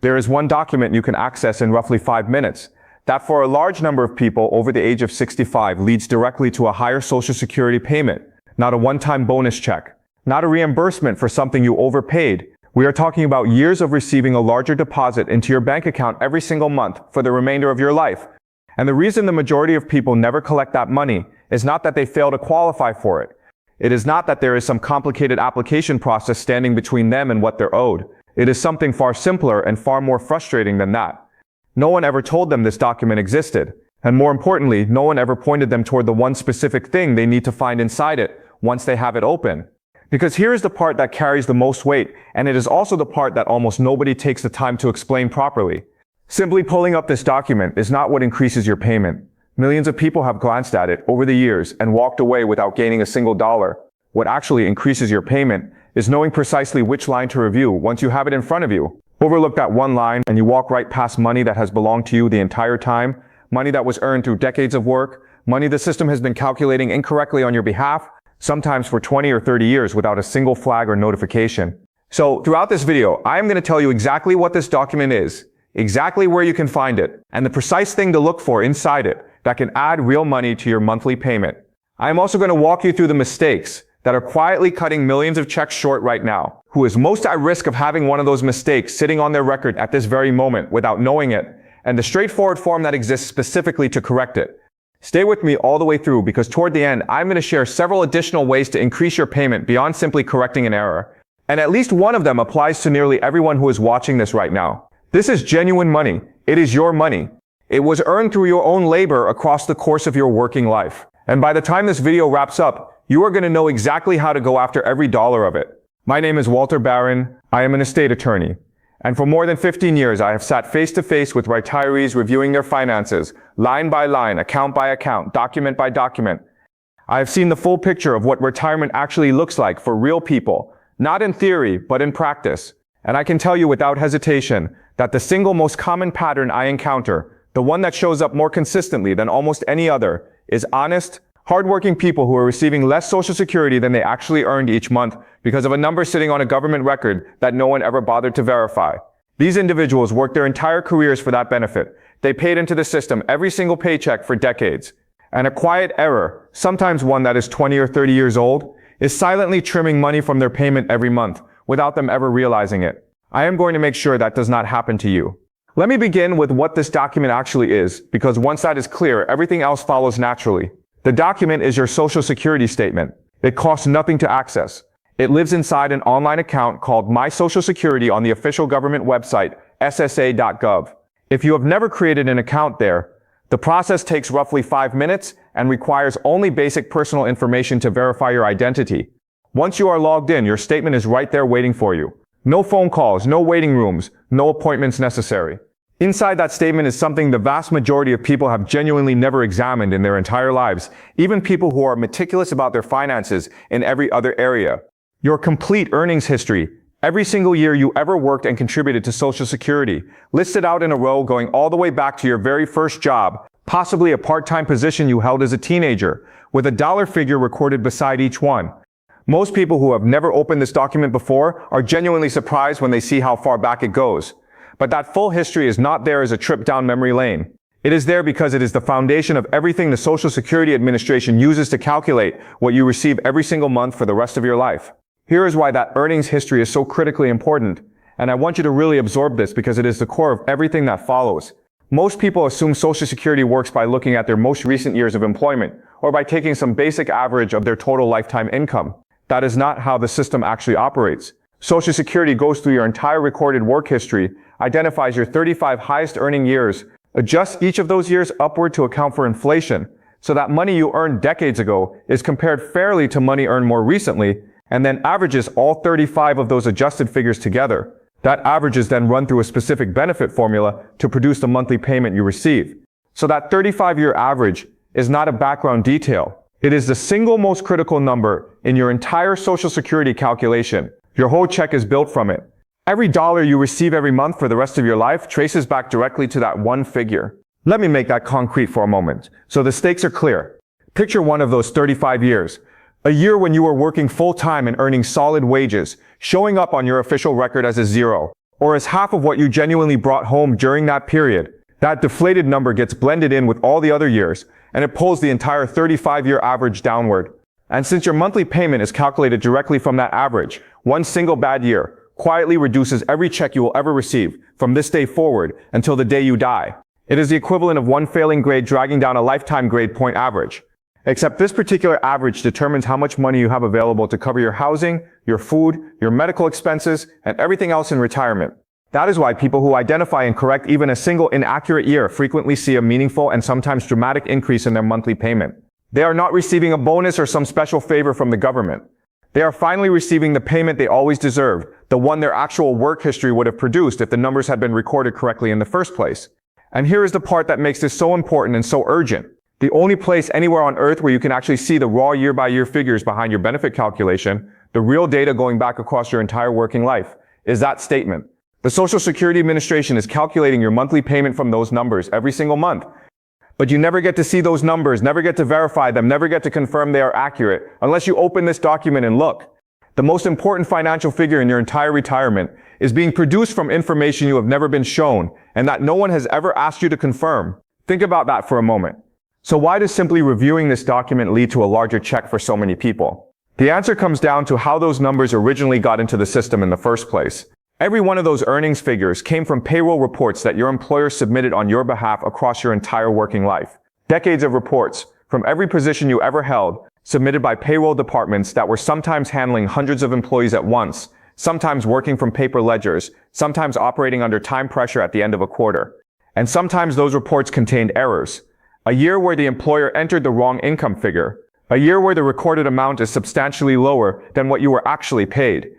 There is one document you can access in roughly 5 minutes. That for a large number of people over the age of 65 leads directly to a higher Social Security payment, not a one-time bonus check, not a reimbursement for something you overpaid. We are talking about years of receiving a larger deposit into your bank account every single month for the remainder of your life. And the reason the majority of people never collect that money is not that they fail to qualify for it. It is not that there is some complicated application process standing between them and what they're owed. It is something far simpler and far more frustrating than that. No one ever told them this document existed. And more importantly, no one ever pointed them toward the one specific thing they need to find inside it once they have it open. Because here is the part that carries the most weight, and it is also the part that almost nobody takes the time to explain properly. Simply pulling up this document is not what increases your payment. Millions of people have glanced at it over the years and walked away without gaining a single dollar. What actually increases your payment is knowing precisely which line to review once you have it in front of you. Overlook that one line and you walk right past money that has belonged to you the entire time, money that was earned through decades of work, money the system has been calculating incorrectly on your behalf, sometimes for 20 or 30 years without a single flag or notification. So throughout this video, I am going to tell you exactly what this document is, exactly where you can find it, and the precise thing to look for inside it that can add real money to your monthly payment. I am also going to walk you through the mistakes that are quietly cutting millions of checks short right now. Who is most at risk of having one of those mistakes sitting on their record at this very moment without knowing it, and the straightforward form that exists specifically to correct it. Stay with me all the way through because toward the end, I'm going to share several additional ways to increase your payment beyond simply correcting an error. And at least one of them applies to nearly everyone who is watching this right now. This is genuine money. It is your money. It was earned through your own labor across the course of your working life. And by the time this video wraps up, you are going to know exactly how to go after every dollar of it. My name is Walter Barron. I am an estate attorney. And for more than 15 years, I have sat face to face with retirees reviewing their finances, line by line, account by account, document by document. I have seen the full picture of what retirement actually looks like for real people, not in theory, but in practice. And I can tell you without hesitation that the single most common pattern I encounter, the one that shows up more consistently than almost any other, is honest, hardworking people who are receiving less Social Security than they actually earned each month because of a number sitting on a government record that no one ever bothered to verify. These individuals worked their entire careers for that benefit. They paid into the system every single paycheck for decades. And a quiet error, sometimes one that is 20 or 30 years old, is silently trimming money from their payment every month without them ever realizing it. I am going to make sure that does not happen to you. Let me begin with what this document actually is, because once that is clear, everything else follows naturally. The document is your Social Security statement. It costs nothing to access. It lives inside an online account called My Social Security on the official government website, ssa.gov. If you have never created an account there, the process takes roughly 5 minutes and requires only basic personal information to verify your identity. Once you are logged in, your statement is right there waiting for you. No phone calls, no waiting rooms, no appointments necessary. Inside that statement is something the vast majority of people have genuinely never examined in their entire lives, even people who are meticulous about their finances in every other area. Your complete earnings history, every single year you ever worked and contributed to Social Security, listed out in a row going all the way back to your very first job, possibly a part-time position you held as a teenager, with a dollar figure recorded beside each one. Most people who have never opened this document before are genuinely surprised when they see how far back it goes. But that full history is not there as a trip down memory lane. It is there because it is the foundation of everything the Social Security Administration uses to calculate what you receive every single month for the rest of your life. Here is why that earnings history is so critically important, and I want you to really absorb this because it is the core of everything that follows. Most people assume Social Security works by looking at their most recent years of employment, or by taking some basic average of their total lifetime income. That is not how the system actually operates. Social Security goes through your entire recorded work history, identifies your 35 highest earning years, adjusts each of those years upward to account for inflation, so that money you earned decades ago is compared fairly to money earned more recently, and then averages all 35 of those adjusted figures together. That average is then run through a specific benefit formula to produce the monthly payment you receive. So that 35-year average is not a background detail. It is the single most critical number in your entire Social Security calculation. Your whole check is built from it. Every dollar you receive every month for the rest of your life traces back directly to that one figure. Let me make that concrete for a moment, so the stakes are clear. Picture one of those 35 years. A year when you were working full-time and earning solid wages, showing up on your official record as a zero. or as half of what you genuinely brought home during that period. That deflated number gets blended in with all the other years, and it pulls the entire 35-year average downward. And since your monthly payment is calculated directly from that average, one single bad year quietly reduces every check you will ever receive from this day forward until the day you die. It is the equivalent of one failing grade dragging down a lifetime grade point average. Except this particular average determines how much money you have available to cover your housing, your food, your medical expenses, and everything else in retirement. That is why people who identify and correct even a single inaccurate year frequently see a meaningful and sometimes dramatic increase in their monthly payment. They are not receiving a bonus or some special favor from the government. They are finally receiving the payment they always deserved, the one their actual work history would have produced if the numbers had been recorded correctly in the first place. And here is the part that makes this so important and so urgent. The only place anywhere on earth where you can actually see the raw year-by-year figures behind your benefit calculation, the real data going back across your entire working life, is that statement. The Social Security Administration is calculating your monthly payment from those numbers every single month. But you never get to see those numbers, never get to verify them, never get to confirm they are accurate, unless you open this document and look. The most important financial figure in your entire retirement is being produced from information you have never been shown, and that no one has ever asked you to confirm. Think about that for a moment. So why does simply reviewing this document lead to a larger check for so many people? The answer comes down to how those numbers originally got into the system in the first place. Every one of those earnings figures came from payroll reports that your employer submitted on your behalf across your entire working life. Decades of reports, from every position you ever held, submitted by payroll departments that were sometimes handling hundreds of employees at once, sometimes working from paper ledgers, sometimes operating under time pressure at the end of a quarter. And sometimes those reports contained errors. A year where the employer entered the wrong income figure. A year where the recorded amount is substantially lower than what you were actually paid.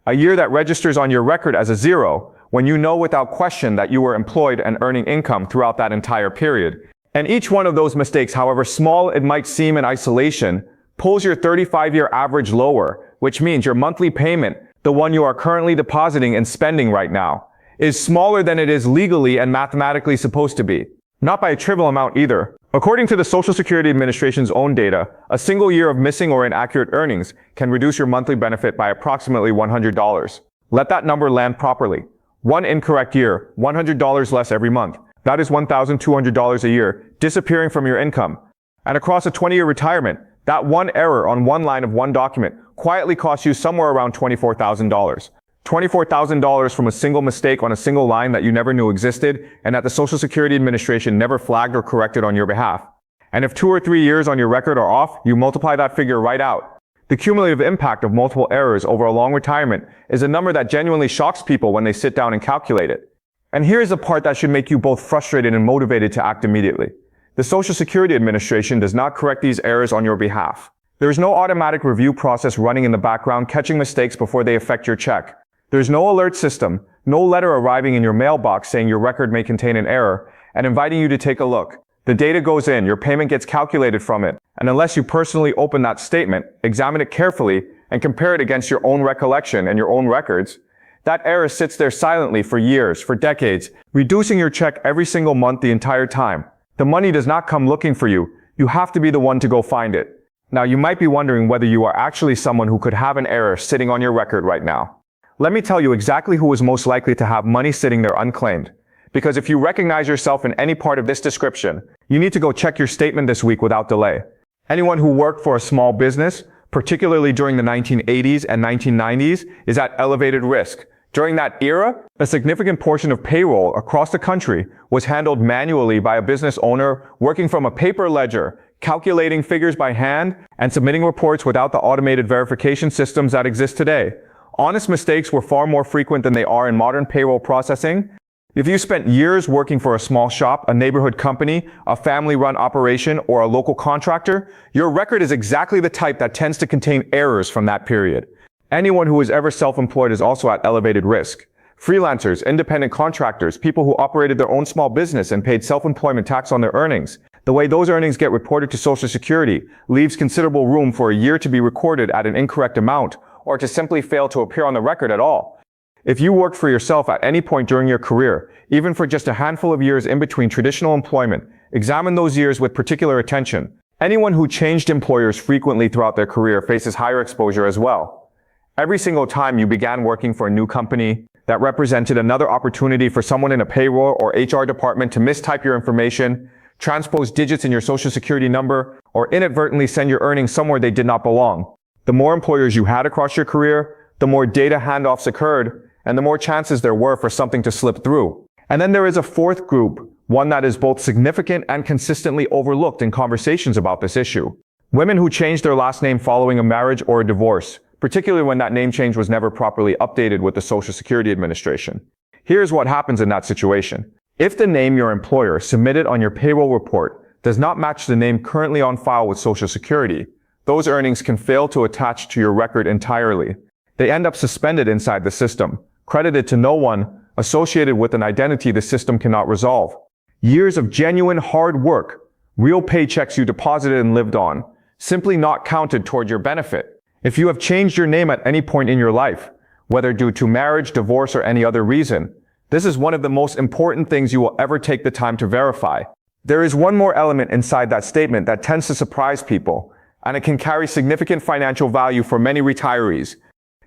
A year that registers on your record as a 0 when you know without question that you were employed and earning income throughout that entire period. And each one of those mistakes, however small it might seem in isolation, pulls your 35-year average lower, which means your monthly payment, the one you are currently depositing and spending right now, is smaller than it is legally and mathematically supposed to be. Not by a trivial amount either. According to the Social Security Administration's own data, a single year of missing or inaccurate earnings can reduce your monthly benefit by approximately $100. Let that number land properly. One incorrect year, $100 less every month. That is $1,200 a year disappearing from your income. And across a 20-year retirement, that one error on one line of one document quietly costs you somewhere around $24,000. $24,000 from a single mistake on a single line that you never knew existed and that the Social Security Administration never flagged or corrected on your behalf. And if 2 or 3 years on your record are off, you multiply that figure right out. The cumulative impact of multiple errors over a long retirement is a number that genuinely shocks people when they sit down and calculate it. And here's the part that should make you both frustrated and motivated to act immediately. The Social Security Administration does not correct these errors on your behalf. There is no automatic review process running in the background catching mistakes before they affect your check. There's no alert system, no letter arriving in your mailbox saying your record may contain an error and inviting you to take a look. The data goes in, your payment gets calculated from it, and unless you personally open that statement, examine it carefully, and compare it against your own recollection and your own records, that error sits there silently for years, for decades, reducing your check every single month the entire time. The money does not come looking for you. You have to be the one to go find it. Now, you might be wondering whether you are actually someone who could have an error sitting on your record right now. Let me tell you exactly who is most likely to have money sitting there unclaimed. Because if you recognize yourself in any part of this description, you need to go check your statement this week without delay. Anyone who worked for a small business, particularly during the 1980s and 1990s, is at elevated risk. During that era, a significant portion of payroll across the country was handled manually by a business owner working from a paper ledger, calculating figures by hand, and submitting reports without the automated verification systems that exist today. Honest mistakes were far more frequent than they are in modern payroll processing. If you spent years working for a small shop, a neighborhood company, a family-run operation, or a local contractor, your record is exactly the type that tends to contain errors from that period. Anyone who is ever self-employed is also at elevated risk. Freelancers, independent contractors, people who operated their own small business and paid self-employment tax on their earnings. The way those earnings get reported to Social Security leaves considerable room for a year to be recorded at an incorrect amount, or to simply fail to appear on the record at all. If you worked for yourself at any point during your career, even for just a handful of years in between traditional employment, examine those years with particular attention. Anyone who changed employers frequently throughout their career faces higher exposure as well. Every single time you began working for a new company, that represented another opportunity for someone in a payroll or HR department to mistype your information, transpose digits in your social security number, or inadvertently send your earnings somewhere they did not belong. The more employers you had across your career, the more data handoffs occurred, and the more chances there were for something to slip through. And then there is a fourth group, one that is both significant and consistently overlooked in conversations about this issue. Women who changed their last name following a marriage or a divorce, particularly when that name change was never properly updated with the Social Security Administration. Here's what happens in that situation. If the name your employer submitted on your payroll report does not match the name currently on file with Social Security, those earnings can fail to attach to your record entirely. They end up suspended inside the system, credited to no one, associated with an identity the system cannot resolve. Years of genuine hard work, real paychecks you deposited and lived on, simply not counted toward your benefit. If you have changed your name at any point in your life, whether due to marriage, divorce, or any other reason, this is one of the most important things you will ever take the time to verify. There is one more element inside that statement that tends to surprise people, and it can carry significant financial value for many retirees.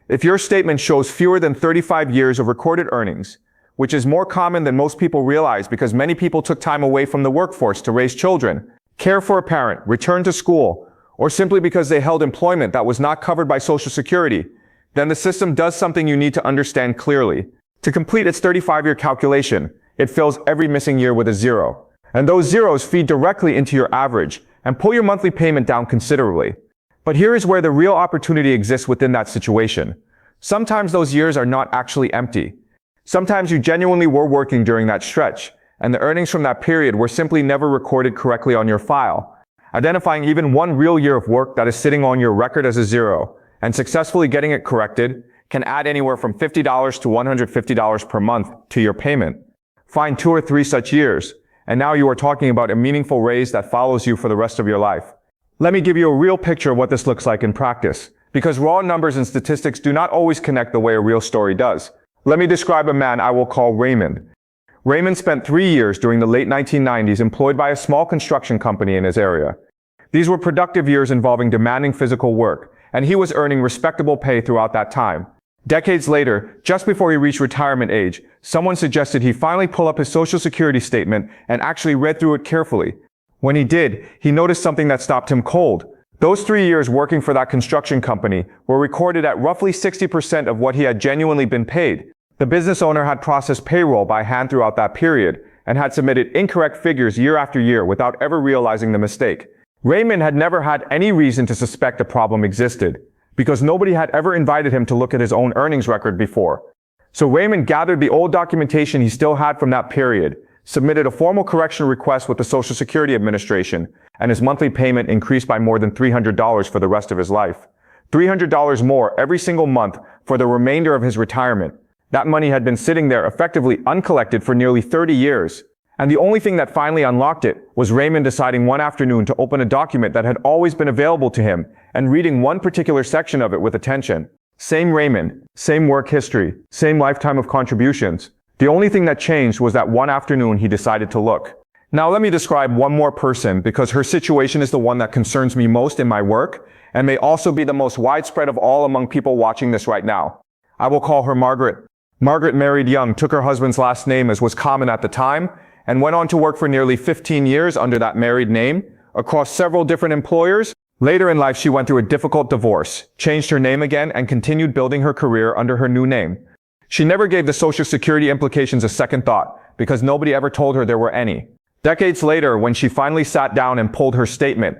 If your statement shows fewer than 35 years of recorded earnings, which is more common than most people realize because many people took time away from the workforce to raise children, care for a parent, return to school, or simply because they held employment that was not covered by Social Security, then the system does something you need to understand clearly. To complete its 35-year calculation, it fills every missing year with a zero. And those zeros feed directly into your average and pull your monthly payment down considerably. But here is where the real opportunity exists within that situation. Sometimes those years are not actually empty. Sometimes you genuinely were working during that stretch, and the earnings from that period were simply never recorded correctly on your file. Identifying even one real year of work that is sitting on your record as a zero, and successfully getting it corrected, can add anywhere from $50 to $150 per month to your payment. Find 2 or 3 such years, and now you are talking about a meaningful raise that follows you for the rest of your life. Let me give you a real picture of what this looks like in practice, because raw numbers and statistics do not always connect the way a real story does. Let me describe a man I will call Raymond. Raymond spent 3 years during the late 1990s employed by a small construction company in his area. These were productive years involving demanding physical work, and he was earning respectable pay throughout that time. Decades later, just before he reached retirement age, someone suggested he finally pull up his Social Security statement and actually read through it carefully. When he did, he noticed something that stopped him cold. Those 3 years working for that construction company were recorded at roughly 60% of what he had genuinely been paid. The business owner had processed payroll by hand throughout that period and had submitted incorrect figures year after year without ever realizing the mistake. Raymond had never had any reason to suspect a problem existed, because nobody had ever invited him to look at his own earnings record before. So Raymond gathered the old documentation he still had from that period, submitted a formal correction request with the Social Security Administration, and his monthly payment increased by more than $300 for the rest of his life. $300 more every single month for the remainder of his retirement. That money had been sitting there effectively uncollected for nearly 30 years. And the only thing that finally unlocked it was Raymond deciding one afternoon to open a document that had always been available to him and reading one particular section of it with attention. Same Raymond, same work history, same lifetime of contributions. The only thing that changed was that one afternoon he decided to look. Now let me describe one more person because her situation is the one that concerns me most in my work and may also be the most widespread of all among people watching this right now. I will call her Margaret. Margaret married young, took her husband's last name as was common at the time, and went on to work for nearly 15 years under that married name, across several different employers. Later in life, she went through a difficult divorce, changed her name again, and continued building her career under her new name. She never gave the Social Security implications a second thought, because nobody ever told her there were any. Decades later, when she finally sat down and pulled her statement,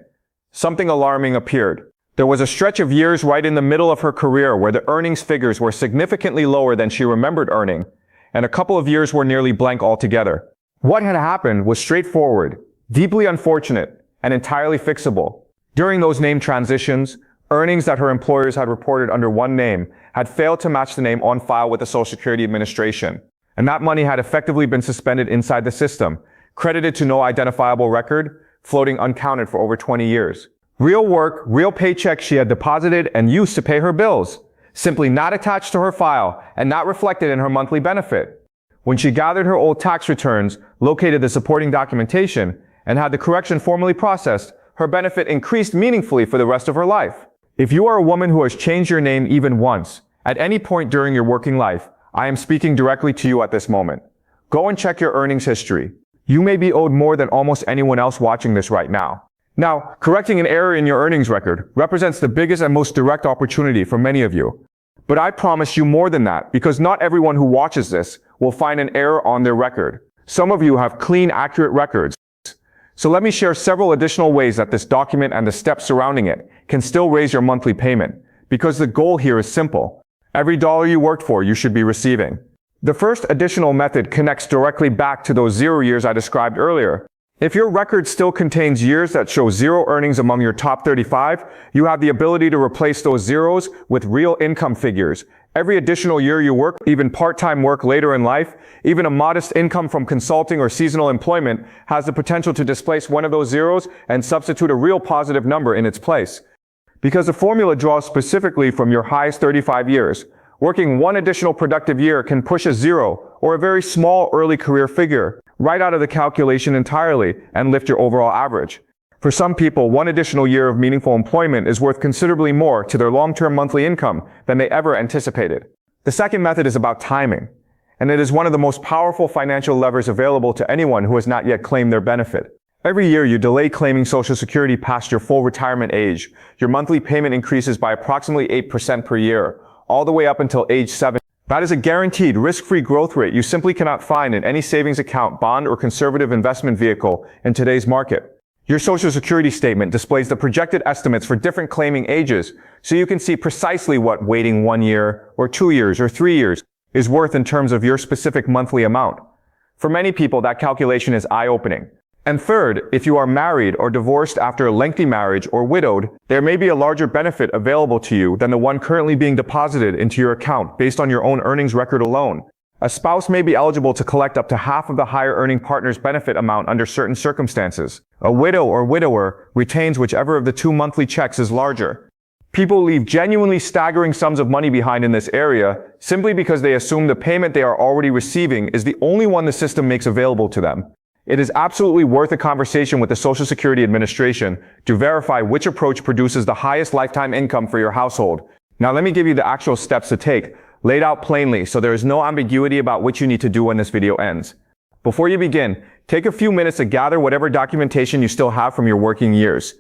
something alarming appeared. There was a stretch of years right in the middle of her career where the earnings figures were significantly lower than she remembered earning, and a couple of years were nearly blank altogether. What had happened was straightforward, deeply unfortunate, and entirely fixable. During those name transitions, earnings that her employers had reported under one name had failed to match the name on file with the Social Security Administration, and that money had effectively been suspended inside the system, credited to no identifiable record, floating uncounted for over 20 years. Real work, real paycheck she had deposited and used to pay her bills, simply not attached to her file and not reflected in her monthly benefit. When she gathered her old tax returns, located the supporting documentation, and had the correction formally processed, her benefit increased meaningfully for the rest of her life. If you are a woman who has changed your name even once, at any point during your working life, I am speaking directly to you at this moment. Go and check your earnings history. You may be owed more than almost anyone else watching this right now. Now, correcting an error in your earnings record represents the biggest and most direct opportunity for many of you. But I promise you more than that, because not everyone who watches this will find an error on their record. Some of you have clean, accurate records. So let me share several additional ways that this document and the steps surrounding it can still raise your monthly payment, because the goal here is simple. Every dollar you worked for, you should be receiving. The first additional method connects directly back to those 0 years I described earlier. If your record still contains years that show 0 earnings among your top 35, you have the ability to replace those zeros with real income figures. Every additional year you work, even part-time work later in life, even a modest income from consulting or seasonal employment, has the potential to displace one of those zeros and substitute a real positive number in its place. Because the formula draws specifically from your highest 35 years, working one additional productive year can push a 0 or a very small early career figure right out of the calculation entirely and lift your overall average. For some people, one additional year of meaningful employment is worth considerably more to their long-term monthly income than they ever anticipated. The second method is about timing, and it is one of the most powerful financial levers available to anyone who has not yet claimed their benefit. Every year you delay claiming Social Security past your full retirement age, your monthly payment increases by approximately 8% per year, all the way up until age 7. That is a guaranteed, risk-free growth rate you simply cannot find in any savings account, bond, or conservative investment vehicle in today's market. Your Social Security statement displays the projected estimates for different claiming ages, so you can see precisely what waiting 1 year, or 2 years, or 3 years is worth in terms of your specific monthly amount. For many people, that calculation is eye-opening. And third, if you are married or divorced after a lengthy marriage or widowed, there may be a larger benefit available to you than the one currently being deposited into your account based on your own earnings record alone. A spouse may be eligible to collect up to half of the higher earning partner's benefit amount under certain circumstances. A widow or widower retains whichever of the 2 monthly checks is larger. People leave genuinely staggering sums of money behind in this area simply because they assume the payment they are already receiving is the only one the system makes available to them. It is absolutely worth a conversation with the Social Security Administration to verify which approach produces the highest lifetime income for your household. Now let me give you the actual steps to take, laid out plainly so there is no ambiguity about what you need to do when this video ends. Before you begin, take a few minutes to gather whatever documentation you still have from your working years.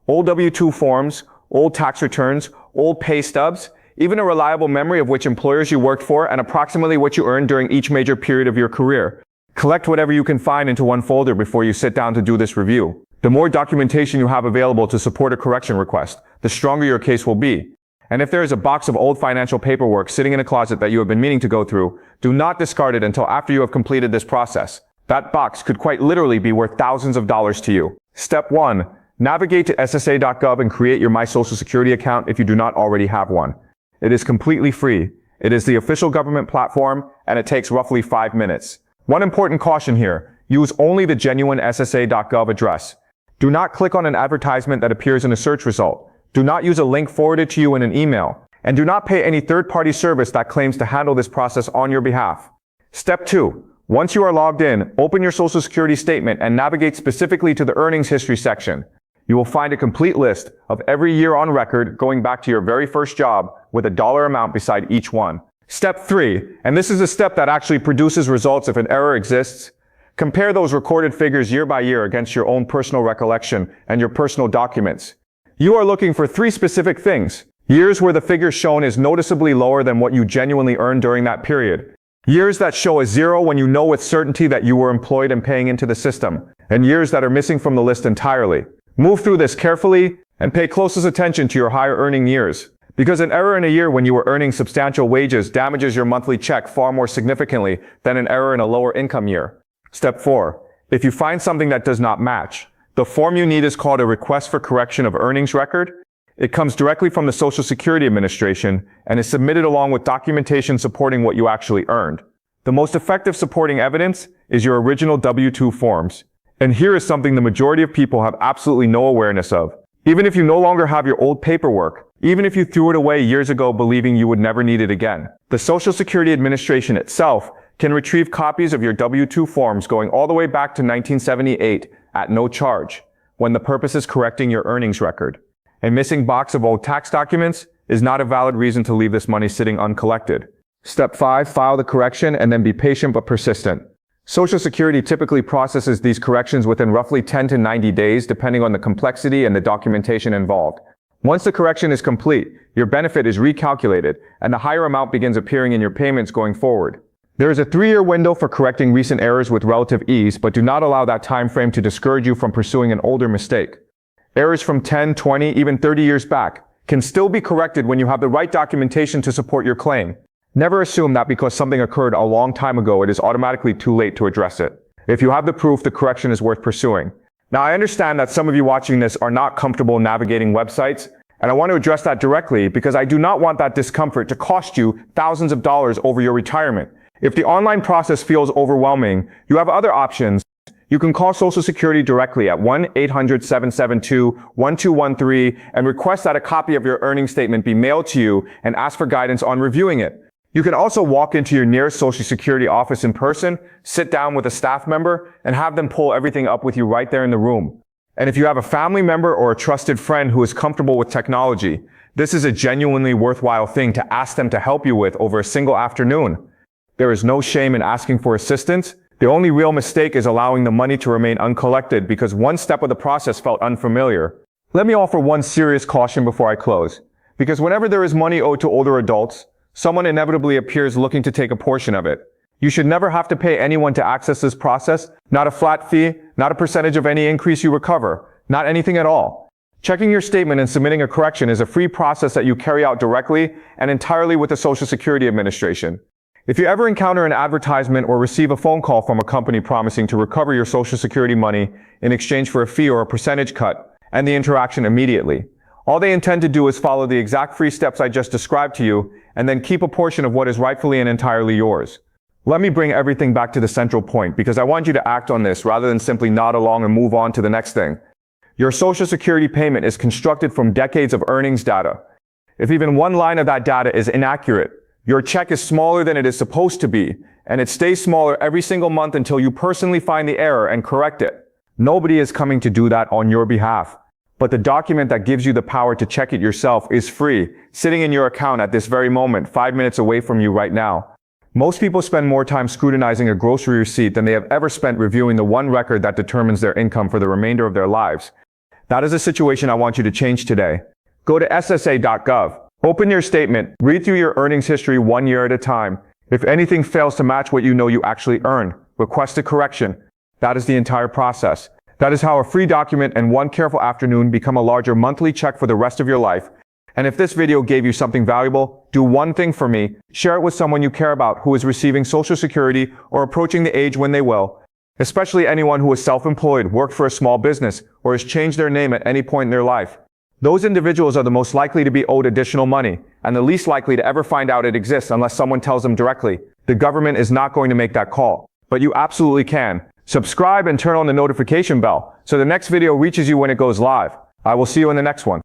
Old W-2 forms, old tax returns, old pay stubs, even a reliable memory of which employers you worked for and approximately what you earned during each major period of your career. Collect whatever you can find into one folder before you sit down to do this review. The more documentation you have available to support a correction request, the stronger your case will be. And if there is a box of old financial paperwork sitting in a closet that you have been meaning to go through, do not discard it until after you have completed this process. That box could quite literally be worth thousands of dollars to you. Step 1. Navigate to ssa.gov and create your My Social Security account if you do not already have one. It is completely free. It is the official government platform, and it takes roughly 5 minutes. One important caution here, use only the genuine ssa.gov address. Do not click on an advertisement that appears in a search result. Do not use a link forwarded to you in an email. And do not pay any third-party service that claims to handle this process on your behalf. Step 2. Once you are logged in, open your Social Security statement and navigate specifically to the earnings history section. You will find a complete list of every year on record going back to your very first job with a dollar amount beside each one. Step 3, and this is a step that actually produces results if an error exists. Compare those recorded figures year by year against your own personal recollection and your personal documents. You are looking for 3 specific things. Years where the figure shown is noticeably lower than what you genuinely earned during that period. Years that show a 0 when you know with certainty that you were employed and paying into the system. And years that are missing from the list entirely. Move through this carefully and pay closest attention to your higher earning years. Because an error in a year when you were earning substantial wages damages your monthly check far more significantly than an error in a lower income year. Step 4. If you find something that does not match, the form you need is called a Request for Correction of Earnings Record. It comes directly from the Social Security Administration and is submitted along with documentation supporting what you actually earned. The most effective supporting evidence is your original W-2 forms. And here is something the majority of people have absolutely no awareness of. Even if you no longer have your old paperwork, even if you threw it away years ago believing you would never need it again, the Social Security Administration itself can retrieve copies of your W-2 forms going all the way back to 1978 at no charge, when the purpose is correcting your earnings record. A missing box of old tax documents is not a valid reason to leave this money sitting uncollected. Step 5. File the correction and then be patient but persistent. Social Security typically processes these corrections within roughly 10 to 90 days, depending on the complexity and the documentation involved. Once the correction is complete, your benefit is recalculated, and the higher amount begins appearing in your payments going forward. There is a 3-year window for correcting recent errors with relative ease, but do not allow that time frame to discourage you from pursuing an older mistake. Errors from 10, 20, even 30 years back can still be corrected when you have the right documentation to support your claim. Never assume that because something occurred a long time ago, it is automatically too late to address it. If you have the proof, the correction is worth pursuing. Now, I understand that some of you watching this are not comfortable navigating websites, and I want to address that directly because I do not want that discomfort to cost you thousands of dollars over your retirement. If the online process feels overwhelming, you have other options. You can call Social Security directly at 1-800-772-1213 and request that a copy of your earnings statement be mailed to you and ask for guidance on reviewing it. You can also walk into your nearest Social Security office in person, sit down with a staff member, and have them pull everything up with you right there in the room. And if you have a family member or a trusted friend who is comfortable with technology, this is a genuinely worthwhile thing to ask them to help you with over a single afternoon. There is no shame in asking for assistance. The only real mistake is allowing the money to remain uncollected because one step of the process felt unfamiliar. Let me offer one serious caution before I close. Because whenever there is money owed to older adults, someone inevitably appears looking to take a portion of it. You should never have to pay anyone to access this process, not a flat fee, not a percentage of any increase you recover, not anything at all. Checking your statement and submitting a correction is a free process that you carry out directly and entirely with the Social Security Administration. If you ever encounter an advertisement or receive a phone call from a company promising to recover your Social Security money in exchange for a fee or a percentage cut, end the interaction immediately. All they intend to do is follow the exact free steps I just described to you and then keep a portion of what is rightfully and entirely yours. Let me bring everything back to the central point because I want you to act on this rather than simply nod along and move on to the next thing. Your Social Security payment is constructed from decades of earnings data. If even one line of that data is inaccurate, your check is smaller than it is supposed to be, and it stays smaller every single month until you personally find the error and correct it. Nobody is coming to do that on your behalf. But the document that gives you the power to check it yourself is free, sitting in your account at this very moment, 5 minutes away from you right now. Most people spend more time scrutinizing a grocery receipt than they have ever spent reviewing the one record that determines their income for the remainder of their lives. That is a situation I want you to change today. Go to ssa.gov. Open your statement, read through your earnings history 1 year at a time. If anything fails to match what you know you actually earn, request a correction. That is the entire process. That is how a free document and one careful afternoon become a larger monthly check for the rest of your life. And if this video gave you something valuable, do one thing for me. Share it with someone you care about who is receiving Social Security or approaching the age when they will. Especially anyone who is self-employed, worked for a small business, or has changed their name at any point in their life. Those individuals are the most likely to be owed additional money, and the least likely to ever find out it exists unless someone tells them directly. The government is not going to make that call, but you absolutely can. Subscribe and turn on the notification bell so the next video reaches you when it goes live. I will see you in the next one.